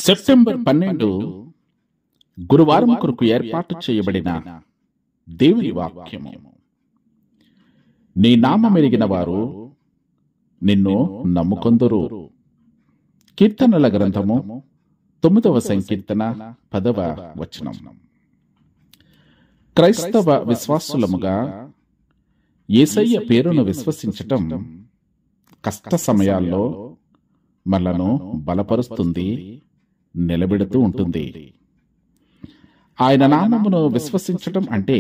September 12 గురువారం కొరకు ఏర్పాటు చేయబడిన దేవుని వాక్యము. నీ నామమెరిగిన వారు నిన్ను నమ్ముకొందురు. కీర్తనల గ్రంథము 9వ సంకీర్తన 10వ వచనం. క్రైస్తవ విశ్వాసులముగా యేసయ్య పేరును విశ్వసించటం కష్ట సమయాల్లో మనలను బలపరుస్తుంది, నిలబెడుతూ ఉంటుంది. ఆయన నామమును విశ్వసించటం అంటే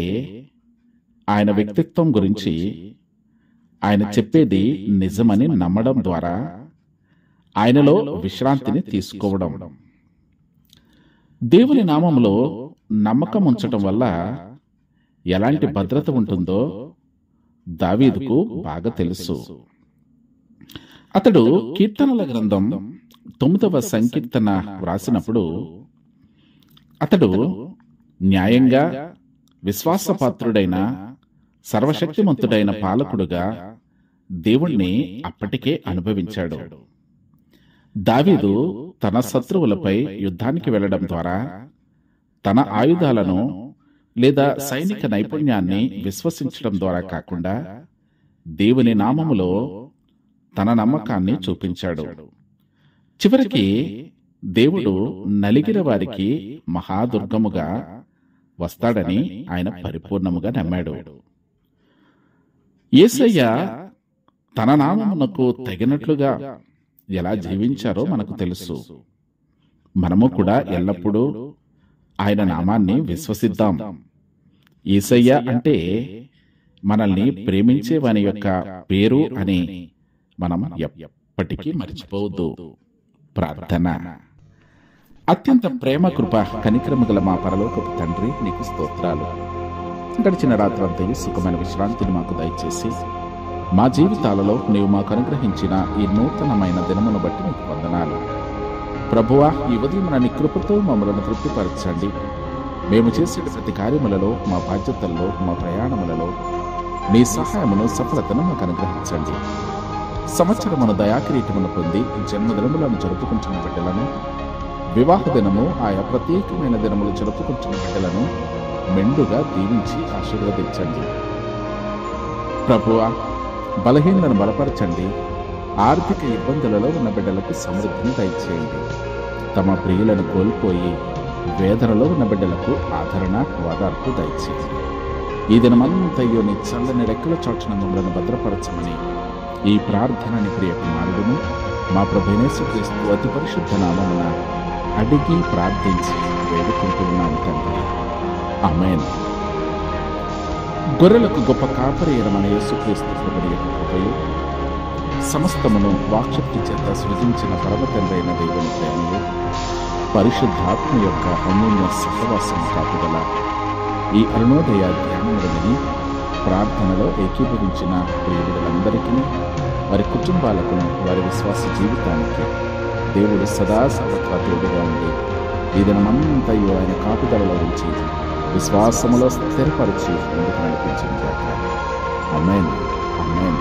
ఆయన వ్యక్తిత్వం గురించి ఆయన చెప్పేది నిజమని నమ్మడం ద్వారా ఆయనలో విశ్రాంతిని తీసుకోవడం. దేవుని నామములో నమ్మకం ఉంచటం వల్ల ఎలాంటి భద్రత ఉంటుందో దావీదుకు బాగా తెలుసు. అతడు కీర్తనల గ్రంథం 9వ సంకీర్తన వ్రాసినప్పుడు అతడు న్యాయంగా, విశ్వాసపాత్రుడైన, సర్వశక్తిమంతుడైన పాలకుడుగా దేవుణ్ణి అప్పటికే అనుభవించాడు. దావీదు తన శత్రువులపై యుద్ధానికి వెళ్లడం ద్వారా తన ఆయుధాలను లేదా సైనిక నైపుణ్యాన్ని విశ్వసించడం ద్వారా కాకుండా దేవుని నామములో తన నమ్మకాన్ని చూపించాడు. చివరికి దేవుడు నలిగిన వారికి మహాదుర్గముగా వస్తాడని ఆయన పరిపూర్ణముగా నమ్మాడు. యేసయ్య తన నామమునకు తగినట్లుగా ఎలా జీవించారో మనకు తెలుసు. మనము కూడా ఎల్లప్పుడూ ఆయన నామాన్ని విశ్వసిద్దాం. యేసయ్య అంటే మనల్ని ప్రేమించే వాని యొక్క పేరు అని మనం ఎప్పటికీ మర్చిపోవద్దు. ప్రార్థన. అత్యంత ప్రేమ, కృప, కనికరము గల మా పరలోకపు తండ్రి, నీకు స్తోత్రాలు. గడిచిన రాత్రంతయు సుఖమైన విశ్రాంతిని మాకు దయచేసి మా జీవితాలలో నీవు మాకు అనుగ్రహించిన ఈ నూతనమైన దినమును బట్టి నీకు వందనాలు. ప్రభువా, ఈ ఉదయం నీ కృపతో మమ్మల్ని తృప్తిపరచండి. మేము చేసే ప్రతి కార్యములలో, మా బాధ్యతల్లో, మా ప్రయాణములలో నీ సహాయమును, సఫలతను మాకు అనుగ్రహించండి. సంవత్సరమును దయాకిరీటమును పొంది జన్మదినములను జరుపుకుంటున్న బిడ్డలను, వివాహ దినము, ఆయా ప్రత్యేకమైన దినములు జరుపుకుంటున్న బిడ్డలను మెండుగా దీవించి ఆశీర్వదించండి. ప్రభువా, బలహీనలను బలపరచండి. ఆర్థిక ఇబ్బందులలో ఉన్న బిడ్డలకు సమృద్ధిని దయచేయండి. తమ ప్రియులను కోల్పోయి వేదనలో ఉన్న బిడ్డలకు ఆదరణ, ఓదార్పు దయచేయండి. ఈ దినమంతయు నీ చల్లని రెక్కల చాటున మమ్మలను భద్రపరచమని ఈ ప్రార్థనని ప్రియ కుమారుడును మా ప్రభువైన యేసుక్రీస్తు అతి పరిశుద్ధ నామమున అడిగి ప్రార్థించి వేడుకుంటున్నాను తండ్రి. ఆమేన్. గొర్రెలకు గొప్ప కాపరి అయిన మన యేసుక్రీస్తు ప్రభుని యొక్క కృపయు, సమస్తమును వాక్శక్తి చేత సృజించిన పరమ తండ్రి అయిన దేవుని ప్రేమయు, పరిశుద్ధాత్మ యొక్క అన్యోన్య సహవాసం కాపుదల ఈ అరుణోదయ ధ్యానములు విని ప్రార్థనలో ఏకీభవించిన ప్రియులందరికీ, వారి కుటుంబాలకు, వారి విశ్వాస జీవితానికి దేవుడు సదా సర్వత్రా తోడుగా ఉండి ఈ దినమంతయు ఆయన కాపుదలలో ఉంచి విశ్వాసములో స్థిరపరిచి ముందుకు నడిపించిన గాక. ఆమేన్. ఆమేన్.